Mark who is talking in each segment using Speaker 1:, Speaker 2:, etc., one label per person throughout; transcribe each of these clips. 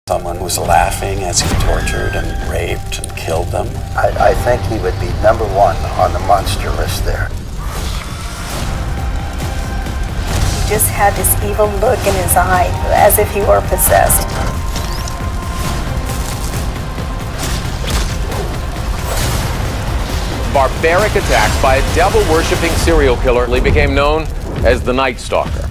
Speaker 1: someone was laughing as he tortured and raped and killed them.
Speaker 2: I think he would be number one on the monster list there.
Speaker 3: He just had this evil look in his eye, as if he were possessed.
Speaker 4: Barbaric attacks by a devil-worshipping serial killer became known as the Night Stalker.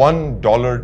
Speaker 5: $1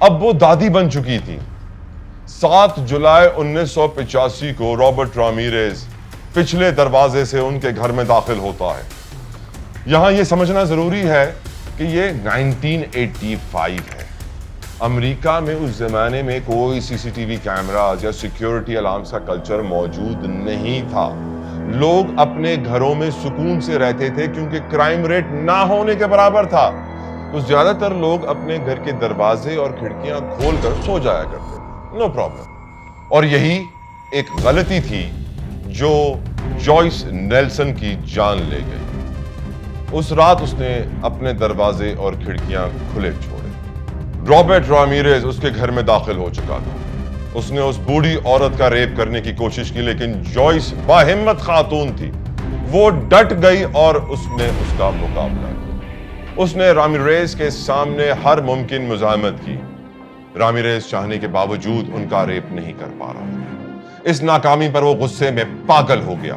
Speaker 5: اب وہ دادی بن چکی تھی۔ 7 جولائی 1985 کو Robert رامیریز پچھلے دروازے سے ان کے گھر میں داخل ہوتا ہے۔ یہاں یہ سمجھنا ضروری ہے کہ یہ 1985 ہے۔ امریکہ میں اس زمانے میں کوئی CCTV کیمراز یا سیکیورٹی الارمز کا کلچر موجود نہیں تھا۔ لوگ اپنے گھروں میں سکون سے رہتے تھے کیونکہ کرائم ریٹ نہ ہونے کے برابر تھا، تو زیادہ تر لوگ اپنے گھر کے دروازے اور کھڑکیاں کھول کر سو جایا کرتے تھے، نو پرابلم۔ اور یہی ایک غلطی تھی جو جوائس نیلسن کی جان لے گئی۔ اس رات اس نے اپنے دروازے اور کھڑکیاں کھلے چھوڑے۔ رابرٹ رامیریز اس کے گھر میں داخل ہو چکا تھا۔ اس نے اس بوڑھی عورت کا ریپ کرنے کی کوشش کی، لیکن جوائس باہمت خاتون تھی، وہ ڈٹ گئی اور اس نے اس کا مقابلہ کیا۔ اس نے رامیریز کے سامنے ہر ممکن مزاحمت کی۔ رامیریز چاہنے کے باوجود ان کا ریپ نہیں کر پا رہا تھا۔ اس ناکامی پر وہ غصے میں پاگل ہو گیا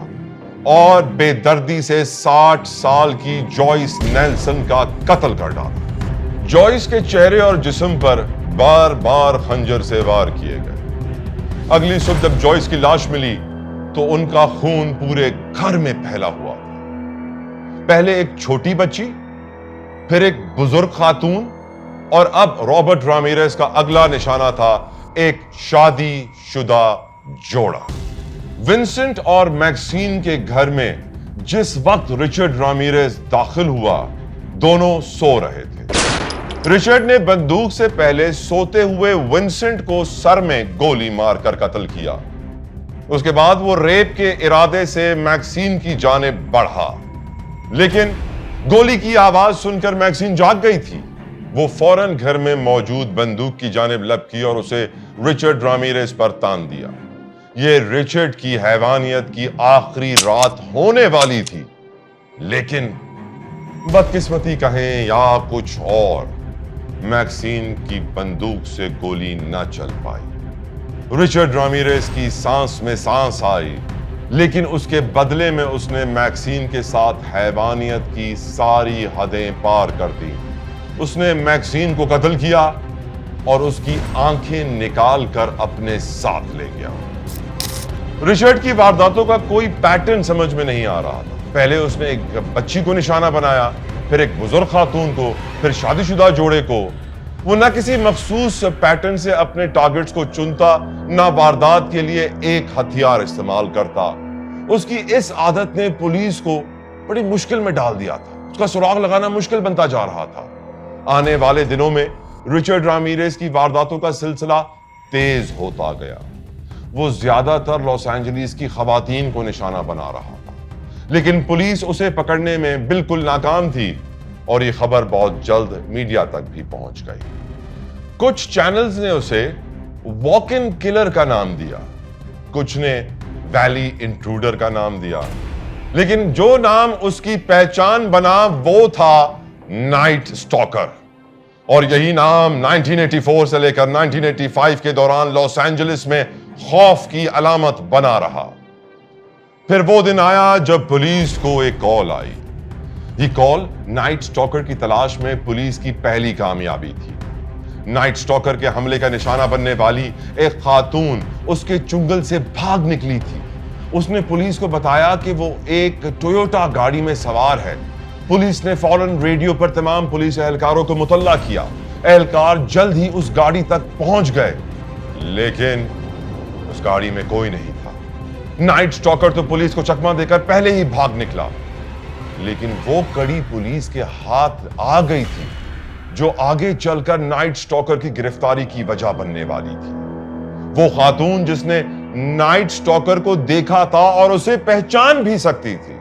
Speaker 5: اور بے دردی سے 60 سال کی جوائس نیلسن کا قتل کر ڈالا۔ جوائس کے چہرے اور جسم پر بار بار خنجر سے وار کیے گئے۔ اگلی صبح جب جوائس کی لاش ملی تو ان کا خون پورے گھر میں پھیلا ہوا تھا۔ پہلے ایک چھوٹی بچی، پھر ایک بزرگ خاتون، اور اب رابرٹ رامیریز کا اگلا نشانہ تھا ایک شادی شدہ جوڑا۔ ونسنٹ اور میکسین کے گھر میں جس وقت رچرڈ رامیریز داخل ہوا، دونوں سو رہے تھے۔ رچرڈ نے بندوق سے پہلے سوتے ہوئے ونسنٹ کو سر میں گولی مار کر قتل کیا۔ اس کے بعد وہ ریپ کے ارادے سے میکسین کی جانب بڑھا، لیکن گولی کی آواز سن کر میکسین جاگ گئی تھی۔ وہ فوراً گھر میں موجود بندوق کی جانب لپکی اور اسے رچرڈ رامیریز پر تان دیا۔ یہ رچرڈ کی حیوانیت کی آخری رات ہونے والی تھی، لیکن بدقسمتی کہیں یا کچھ اور، میکسین کی بندوق سے گولی نہ چل پائی۔ رچرڈ رامیریز کی سانس میں سانس آئی، لیکن اس کے بدلے میں اس نے میکسین کے ساتھ حیوانیت کی ساری حدیں پار کر دی۔ اس نے میکسین کو قتل کیا اور اس کی آنکھیں نکال کر اپنے ساتھ لے گیا۔ رچرڈ کی وارداتوں کا کوئی پیٹرن سمجھ میں نہیں آ رہا تھا۔ پہلے اس نے ایک بچی کو نشانہ بنایا، پھر ایک بزرگ خاتون کو، پھر شادی شدہ جوڑے کو۔ وہ نہ کسی مخصوص پیٹرن سے اپنے ٹارگٹس کو چنتا، نہ واردات کے لیے ایک ہتھیار استعمال کرتا۔ اس کی اس عادت نے پولیس کو بڑی مشکل میں ڈال دیا تھا۔ اس کا سراغ لگانا مشکل بنتا جا رہا تھا۔ آنے والے دنوں میں رچرڈ رامیریز کی وارداتوں کا سلسلہ تیز ہوتا گیا۔ وہ زیادہ تر لاس اینجلیس کی خواتین کو نشانہ بنا رہا تھا، لیکن پولیس اسے پکڑنے میں بالکل ناکام تھی اور یہ خبر بہت جلد میڈیا تک بھی پہنچ گئی۔ کچھ چینلز نے اسے واک ان کلر کا نام دیا، کچھ نے ویلی انٹروڈر کا نام دیا، لیکن جو نام اس کی پہچان بنا وہ تھا نائٹ سٹاکر۔ اور یہی نام 1984 سے لے کر 1985 کے دوران لاس اینجلس میں خوف کی علامت بنا رہا۔ پھر وہ دن آیا جب پولیس کو ایک کال آئی۔ یہ کال نائٹ سٹاکر کی تلاش میں پولیس کی پہلی کامیابی تھی۔ نائٹ سٹاکر کے حملے کا نشانہ بننے والی ایک خاتون اس کے چنگل سے بھاگ نکلی تھی۔ اس نے پولیس کو بتایا کہ وہ ایک ٹویوٹا گاڑی میں سوار ہے۔ پولیس نے فوراً ریڈیو پر تمام پولیس اہلکاروں کو مطلع کیا۔ اہلکار جلد ہی اس گاڑی تک پہنچ گئے، لیکن اس گاڑی میں کوئی نہیں تھا۔ نائٹ سٹاکر تو پولیس کو چکمہ دے کر پہلے ہی بھاگ نکلا، لیکن وہ کڑی پولیس کے ہاتھ آ گئی تھی جو آگے چل کر نائٹ سٹاکر کی گرفتاری کی وجہ بننے والی تھی۔ وہ خاتون جس نے نائٹ سٹاکر کو دیکھا تھا اور اسے پہچان بھی سکتی تھی۔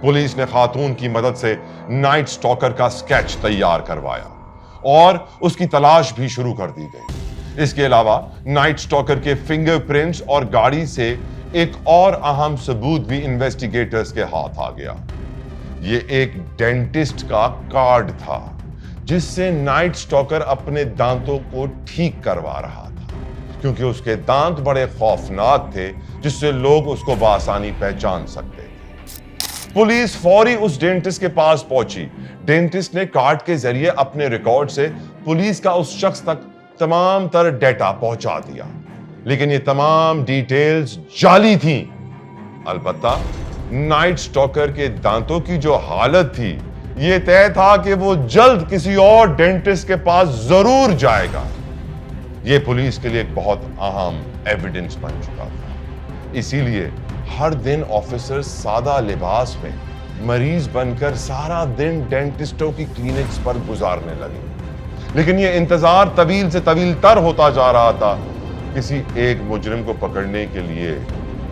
Speaker 5: پولیس نے خاتون کی مدد سے نائٹ سٹاکر کا سکیچ تیار کروایا اور اس کی تلاش بھی شروع کر دی گئی۔ اس کے علاوہ نائٹ سٹاکر کے فنگر پرنٹس اور گاڑی سے ایک اور اہم ثبوت بھی انویسٹیگیٹرز کے ہاتھ آ گیا۔ یہ ایک ڈینٹسٹ کا کارڈ تھا جس سے نائٹ سٹاکر اپنے دانتوں کو ٹھیک کروا رہا تھا، کیونکہ اس کے دانت بڑے خوفناک تھے جس سے لوگ اس کو بآسانی پہچان سکتے تھے۔ پولیس فوری اس ڈینٹسٹ کے پاس پہنچی۔ ڈینٹسٹ نے کارڈ کے ذریعے اپنے ریکارڈ سے پولیس کا اس شخص تک تمام تر ڈیٹا پہنچا دیا، لیکن یہ تمام ڈیٹیلز جعلی تھیں۔ البتہ نائٹ سٹاکر کے دانتوں کی جو حالت تھی، یہ طے تھا کہ وہ جلد کسی اور ڈینٹسٹ کے پاس ضرور جائے گا۔ یہ پولیس کے لیے ایک بہت اہم ایویڈنس بن چکا تھا، اسی لیے ہر دن آفیسر سادہ لباس میں مریض بن کر سارا دن ڈینٹسٹوں کی کلینکس پر گزارنے لگے۔ لیکن یہ انتظار طویل سے طویل تر ہوتا جا رہا تھا۔ کسی ایک مجرم کو پکڑنے کے لیے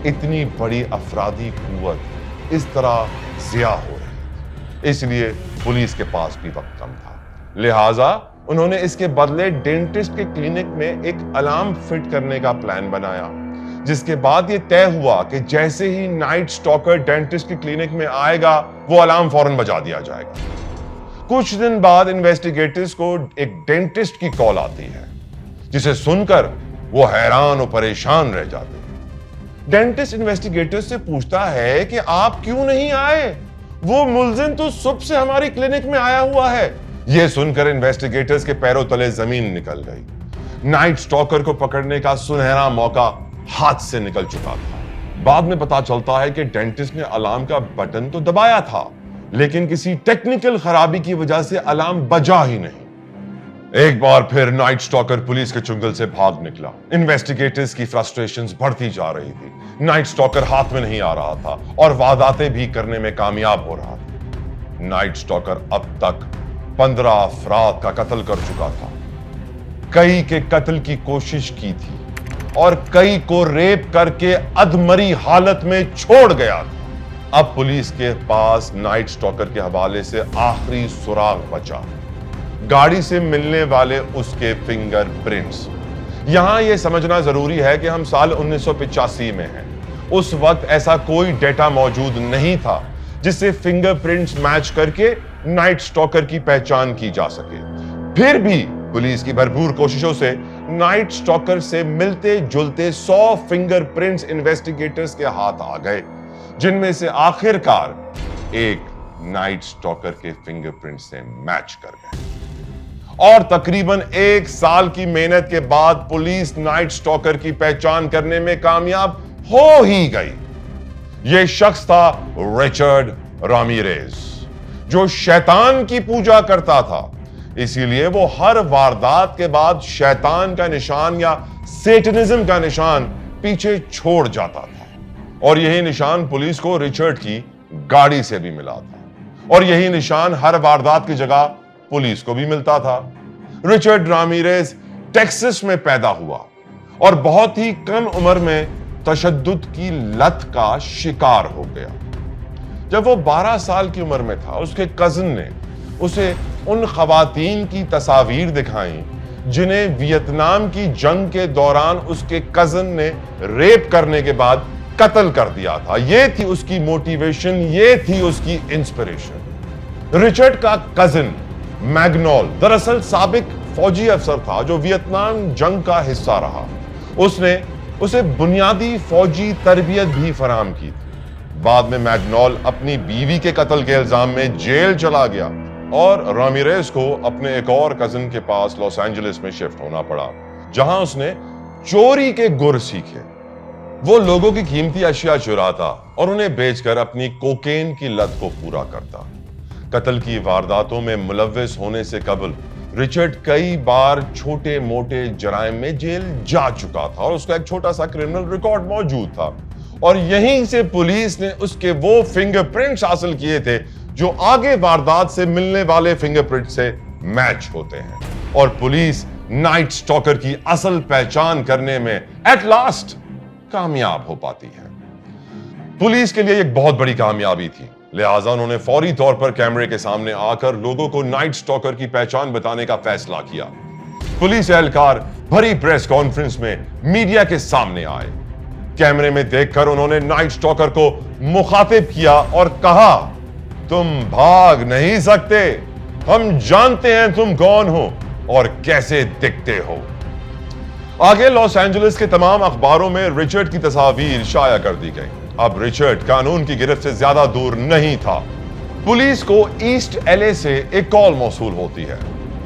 Speaker 5: اتنی بڑی افرادی قوت اس طرح ضیاع ہو رہی، اس لیے پولیس کے پاس بھی وقت کم تھا۔ لہٰذا انہوں نے اس کے بدلے ڈینٹسٹ کے کلینک میں ایک الارم فٹ کرنے کا پلان بنایا، جس کے بعد یہ طے ہوا کہ جیسے ہی نائٹ سٹاکر ڈینٹسٹ کی کلینک میں آئے گا، وہ الارم فوراً بجا دیا جائے گا۔ کچھ دن بعد انویسٹیگیٹرز کو ایک ڈینٹسٹ کی کال آتی ہے، جسے سن کر وہ حیران و پریشان رہ جاتے ہیں۔ ڈینٹسٹ انویسٹیگیٹر سے پوچھتا ہے کہ آپ کیوں نہیں آئے؟ وہ ملزم تو صبح سے ہماری کلینک میں آیا ہوا ہے۔ یہ سن کر انویسٹیگیٹرز کے پیروں تلے زمین نکل گئی۔ نائٹ سٹاکر کو پکڑنے کا سنہرا موقع ہاتھ سے نکل چکا تھا۔ بعد میں پتا چلتا ہے کہ ڈینٹسٹ نے الارم کا بٹن تو دبایا تھا، لیکن کسی ٹیکنیکل خرابی کی وجہ سے الارم بجا ہی نہیں۔ ایک بار پھر نائٹ سٹاکر پولیس کے چنگل سے بھاگ نکلا۔ انویسٹیگیٹرز کی فرسٹریشنز بڑھتی جا رہی تھی۔ نائٹ سٹاکر ہاتھ میں نہیں آ رہا تھا اور وارداتیں بھی کرنے میں کامیاب ہو رہا تھا۔ نائٹ سٹاکر اب تک 15 افراد کا قتل کر چکا تھا، کئی کے قتل کی کوشش کی تھی اور کئی کو ریپ کر کے ادمری حالت میں چھوڑ گیا تھا۔ اب پولیس کے پاس نائٹ سٹاکر کے حوالے سے آخری سراغ بچا، گاڑی سے ملنے والے اس کے فنگر پرنٹس۔ یہاں یہ سمجھنا ضروری ہے کہ ہم سال 1985 میں ہیں۔ اس وقت ایسا کوئی ڈیٹا موجود نہیں تھا جس سے فنگر پرنٹس میچ کر کے نائٹ سٹاکر کی پہچان کی جا سکے۔ پھر بھی پولیس کی بھرپور کوششوں سے نائٹ سٹاکر سے ملتے جلتے 100 فنگر پرنٹس انویسٹیگیٹرز کے ہاتھ آ گئے، جن میں سے آخر کار ایک نائٹ سٹاکر کے فنگر پرنٹ سے میچ کر گئے۔ اور تقریباً 1 سال کی محنت کے بعد پولیس نائٹ سٹاکر کی پہچان کرنے میں کامیاب ہو ہی گئی۔ یہ شخص تھا رچرڈ رامیریز، جو شیطان کی پوجا کرتا تھا۔ اسی لیے وہ ہر واردات کے بعد شیطان کا نشان یا سیٹنزم کا نشان پیچھے چھوڑ جاتا تھا، اور یہی نشان پولیس کو رچرڈ کی گاڑی سے بھی ملا تھا، اور یہی نشان ہر واردات کی جگہ پولیس کو بھی ملتا تھا۔ رچرڈ رامیریز ٹیکسس میں پیدا ہوا اور بہت ہی کم عمر میں تشدد کی لت کا شکار ہو گیا۔ جب وہ 12 سال کی عمر میں تھا، اس کے کزن نے اسے ان خواتین کی تصاویر دکھائیں جنہیں ویتنام کی جنگ کے دوران اس کے کزن نے ریپ کرنے کے بعد قتل کر دیا تھا۔ یہ تھی اس کی موٹیویشن، یہ تھی اس کی انسپریشن۔ رچرڈ کا کزن میگنول دراصل سابق فوجی افسر تھا جو ویتنام جنگ کا حصہ رہا۔ اس نے اسے بنیادی فوجی تربیت بھی فراہم کی تھی۔ بعد میں میگنول اپنی بیوی کے قتل کے الزام میں جیل چلا گیا اور رامیریز کو اپنے ایک اور کزن کے پاس لاس اینجلس میں شفٹ ہونا پڑا، جہاں اس نے چوری کے گر سیکھے۔ وہ لوگوں کی قیمتی اشیاء چراتا اور انہیں بیچ کر اپنی کوکین کی لت کو پورا کرتا۔ قتل کی وارداتوں میں ملوث ہونے سے قبل رچرڈ کئی بار چھوٹے موٹے جرائم میں جیل جا چکا تھا اور اس کا ایک چھوٹا سا کرمنل ریکارڈ موجود تھا، اور یہیں سے پولیس نے اس کے وہ فنگر پرنٹس حاصل کیے تھے جو آگے واردات سے ملنے والے فنگر پرنٹ سے میچ ہوتے ہیں، اور پولیس نائٹ سٹاکر کی اصل پہچان کرنے میں ایٹ لاسٹ کامیاب ہو پاتی ہے۔ پولیس کے لیے ایک بہت بڑی کامیابی تھی، لہٰذا انہوں نے فوری طور پر کیمرے کے سامنے آ کر لوگوں کو نائٹ سٹاکر کی پہچان بتانے کا فیصلہ کیا۔ پولیس اہلکار بھری پریس کانفرنس میں میڈیا کے سامنے آئے۔ کیمرے میں دیکھ کر انہوں نے نائٹ سٹاکر کو مخاطب کیا اور کہا، تم بھاگ نہیں سکتے، ہم جانتے ہیں تم کون ہو اور کیسے دکھتے ہو۔ آگے لاس اینجلس کے تمام اخباروں میں رچرڈ کی تصاویر شائع کر دی گئی۔ اب رچرڈ قانون کی گرفت سے زیادہ دور نہیں تھا۔ پولیس کو ایسٹ ایل اے سے ایک کال موصول ہوتی ہے۔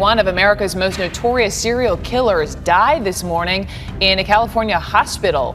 Speaker 6: One of America's most notorious serial killers died this morning in a California hospital.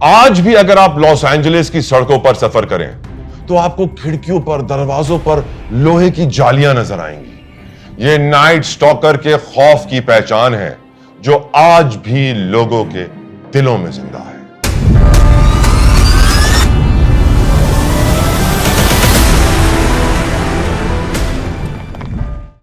Speaker 5: آج بھی اگر آپ لاس اینجلس کی سڑکوں پر سفر کریں تو آپ کو کھڑکیوں پر دروازوں پر لوہے کی جالیاں نظر آئیں گی۔ یہ نائٹ سٹاکر کے خوف کی پہچان ہے جو آج بھی لوگوں کے دلوں میں زندہ ہے۔